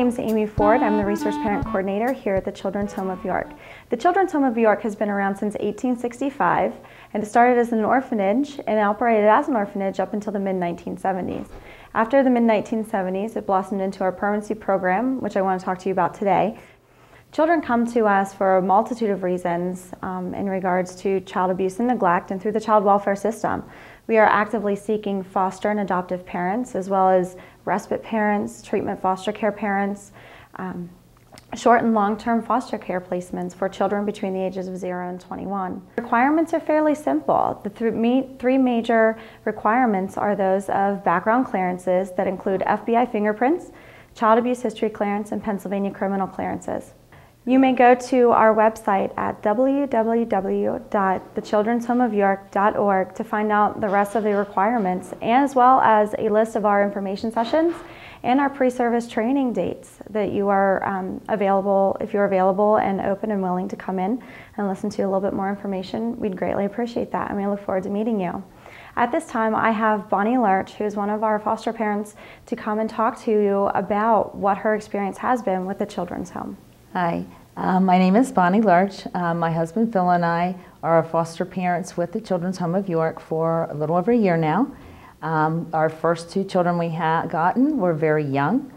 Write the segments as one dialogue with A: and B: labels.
A: name is Amy Ford. I'm the Resource Parent Coordinator here at the Children's Home of York. The Children's Home of York has been around since 1865, and it started as an orphanage and operated as an orphanage up until the mid-1970s. After the mid-1970s, it blossomed into our permanency program, which I want to talk to you about today. Children come to us for a multitude of reasons in regards to child abuse and neglect and through the child welfare system. We are actively seeking foster and adoptive parents, as well as respite parents, treatment foster care parents, short and long-term foster care placements for children between the ages of 0 and 21. Requirements are fairly simple. The three major requirements are those of background clearances that include FBI fingerprints, child abuse history clearance, and Pennsylvania criminal clearances. You may go to our website at www.thechildrenshomeofyork.org to find out the rest of the requirements, as well as a list of our information sessions and our pre-service training dates that you are available. If you're available and open and willing to come in and listen to a little bit more information, we'd greatly appreciate that, and we look forward to meeting you. At this time, I have Bonnie Lurch, who is one of our foster parents, to come and talk to you about what her experience has been with the Children's Home.
B: Hi, my name is Bonnie Lurch. My husband Phil and I are foster parents with the Children's Home of York for a little over a year now. Our first two children we had gotten were very young,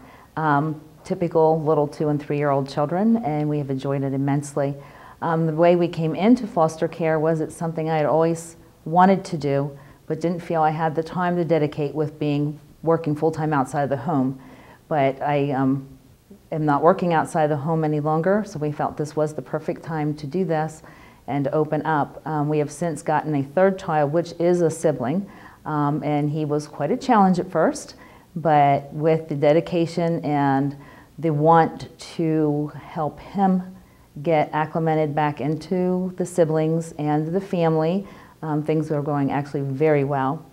B: typical little 2- and 3-year-old children, and we have enjoyed it immensely. The way we came into foster care was it's something I had always wanted to do, but didn't feel I had the time to dedicate with working full-time outside of the home. But I am not working outside the home any longer, so we felt this was the perfect time to do this and open up. We have since gotten a third child, which is a sibling, and he was quite a challenge at first, but with the dedication and the want to help him get acclimated back into the siblings and the family, things are going actually very well.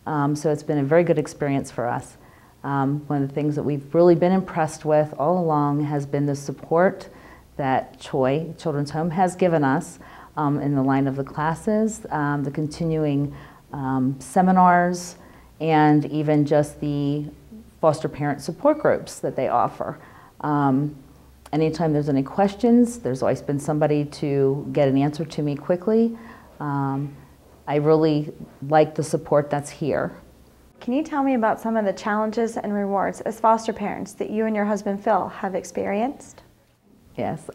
B: So it's been a very good experience for us. One of the things that we've really been impressed with all along has been the support that CHOI, Children's Home, has given us in the line of the classes, the continuing seminars, and even just the foster parent support groups that they offer. Anytime there's any questions, there's always been somebody to get an answer to me quickly. I really like the support that's here.
A: Can you tell me about some of the challenges and rewards as foster parents that you and your husband Phil have experienced?
B: Yes,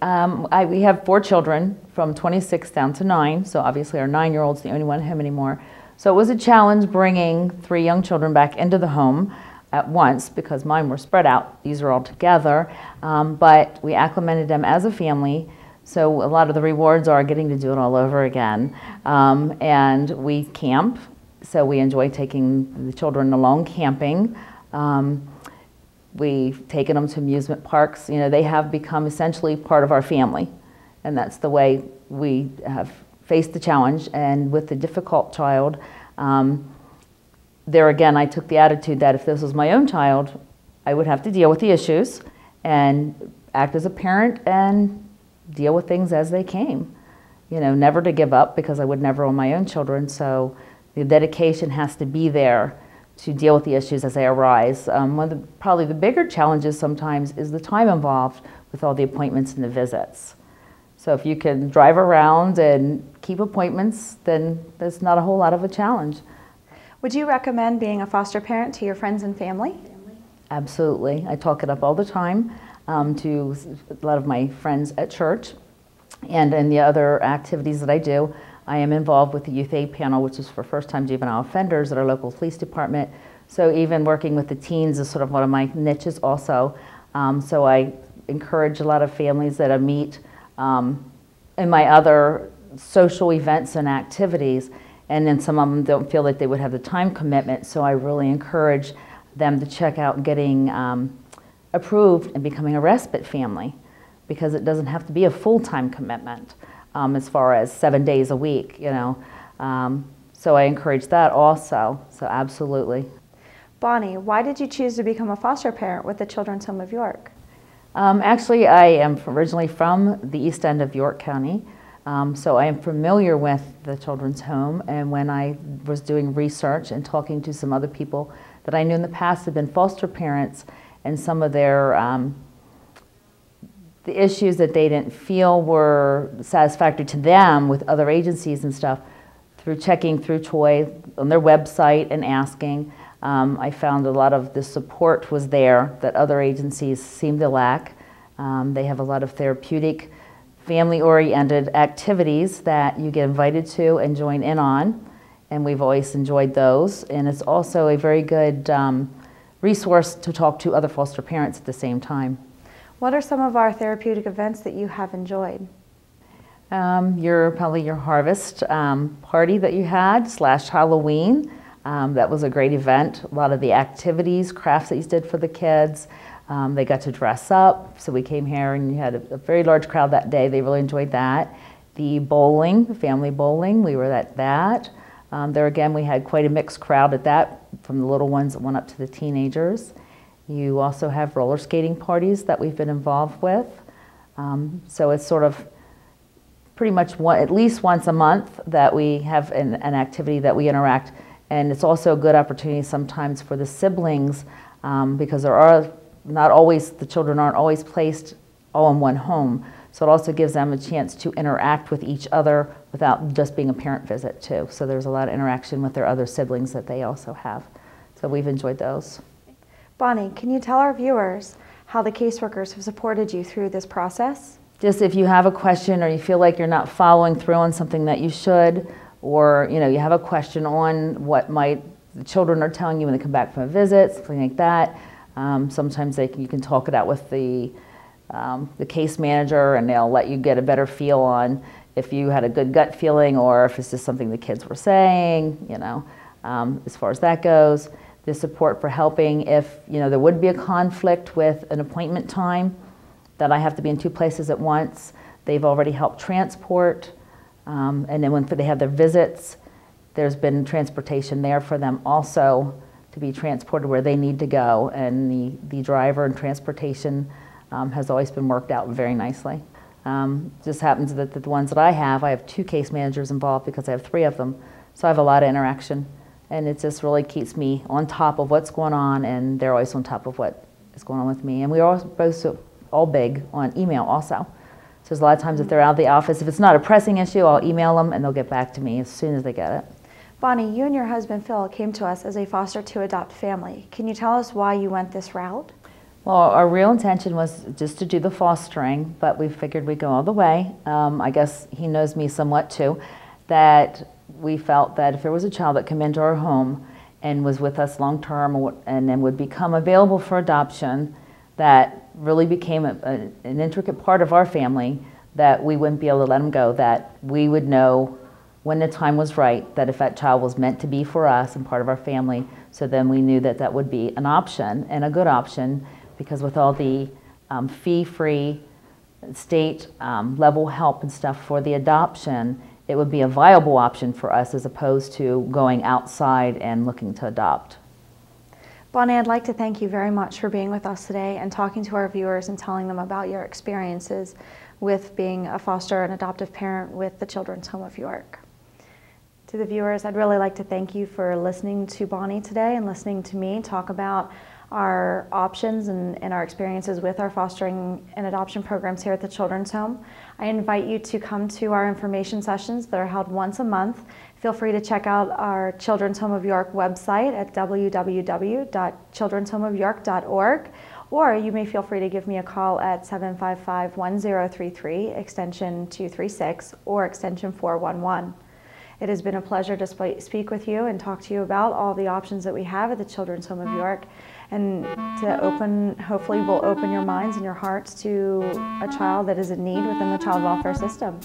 B: we have 4 children from 26 down to 9, so obviously our 9-year-old's the only one at home anymore. So it was a challenge bringing 3 young children back into the home at once because mine were spread out. These are all together, but we acclimated them as a family. So a lot of the rewards are getting to do it all over again. And we camp. So we enjoy taking the children along camping. We've taken them to amusement parks. You know, they have become essentially part of our family. And that's the way we have faced the challenge. And with the difficult child, there again, I took the attitude that if this was my own child, I would have to deal with the issues and act as a parent and deal with things as they came. You know, never to give up because I would never own my own children. So the dedication has to be there to deal with the issues as they arise. One of probably the bigger challenges sometimes is the time involved with all the appointments and the visits. So if you can drive around and keep appointments, then there's not a whole lot of a challenge.
A: Would you recommend being a foster parent to your friends and family?
B: Absolutely. I talk it up all the time to a lot of my friends at church and in the other activities that I do. I am involved with the Youth Aid Panel, which is for first-time juvenile offenders at our local police department. So even working with the teens is sort of one of my niches also. So I encourage a lot of families that I meet in my other social events and activities, and then some of them don't feel like they would have the time commitment, so I really encourage them to check out getting approved and becoming a respite family, because it doesn't have to be a full-time commitment. As far as 7 days a week, you know. So I encourage that also, so absolutely.
A: Bonnie, why did you choose to become a foster parent with the Children's Home of York?
B: Actually, I am originally from the east end of York County, so I am familiar with the Children's Home, and when I was doing research and talking to some other people that I knew in the past had been foster parents, and some of their the issues that they didn't feel were satisfactory to them with other agencies and stuff, through checking through Troy on their website and asking, I found a lot of the support was there that other agencies seem to lack. They have a lot of therapeutic, family-oriented activities that you get invited to and join in on, and we've always enjoyed those. And it's also a very good resource to talk to other foster parents at the same time.
A: What are some of our therapeutic events that you have enjoyed?
B: Probably your harvest party that you had / Halloween. That was a great event. A lot of the activities, crafts that you did for the kids. They got to dress up, so we came here and you had a very large crowd that day. They really enjoyed that. The bowling, the family bowling, we were at that. There again, we had quite a mixed crowd at that, from the little ones that went up to the teenagers. You also have roller skating parties that we've been involved with. So it's sort of pretty much at least once a month that we have an activity that we interact. And it's also a good opportunity sometimes for the siblings, because there are not always, the children aren't always placed all in one home. So it also gives them a chance to interact with each other without just being a parent visit too. So there's a lot of interaction with their other siblings that they also have. So we've enjoyed those.
A: Bonnie, can you tell our viewers how the caseworkers have supported you through this process?
B: Just if you have a question or you feel like you're not following through on something that you should, or you have a question on what the children are telling you when they come back from a visit, something like that. Sometimes you can talk it out with the case manager, and they'll let you get a better feel on if you had a good gut feeling or if it's just something the kids were saying, as far as that goes. The support for helping if there would be a conflict with an appointment time that I have to be in 2 places at once. They've already helped transport, and then when they have their visits, there's been transportation there for them also to be transported where they need to go, and the driver and transportation has always been worked out very nicely. Just happens that the ones that I have 2 case managers involved because I have 3 of them, so I have a lot of interaction, and it just really keeps me on top of what's going on, and they're always on top of what is going on with me. And we are both all big on email also. So there's a lot of times if they're out of the office, if it's not a pressing issue, I'll email them and they'll get back to me as soon as they get it.
A: Bonnie, you and your husband Phil came to us as a foster to adopt family. Can you tell us why you went this route?
B: Well, our real intention was just to do the fostering, but we figured we'd go all the way. I guess he knows me somewhat too, that we felt that if there was a child that came into our home and was with us long term and then would become available for adoption, that really became an intricate part of our family, that we wouldn't be able to let them go, that we would know when the time was right, that if that child was meant to be for us and part of our family, so then we knew that that would be an option, and a good option, because with all the fee-free state level help and stuff for the adoption, it would be a viable option for us as opposed to going outside and looking to adopt.
A: Bonnie, I'd like to thank you very much for being with us today and talking to our viewers and telling them about your experiences with being a foster and adoptive parent with the Children's Home of York. To the viewers, I'd really like to thank you for listening to Bonnie today and listening to me talk about our options and our experiences with our fostering and adoption programs here at the Children's Home. I invite you to come to our information sessions that are held once a month. Feel free to check out our Children's Home of York website at www.childrenshomeofyork.org, or you may feel free to give me a call at 755-1033, extension 236, or extension 411. It has been a pleasure to speak with you and talk to you about all the options that we have at the Children's Home of York, and to hopefully will open your minds and your hearts to a child that is in need within the child welfare system.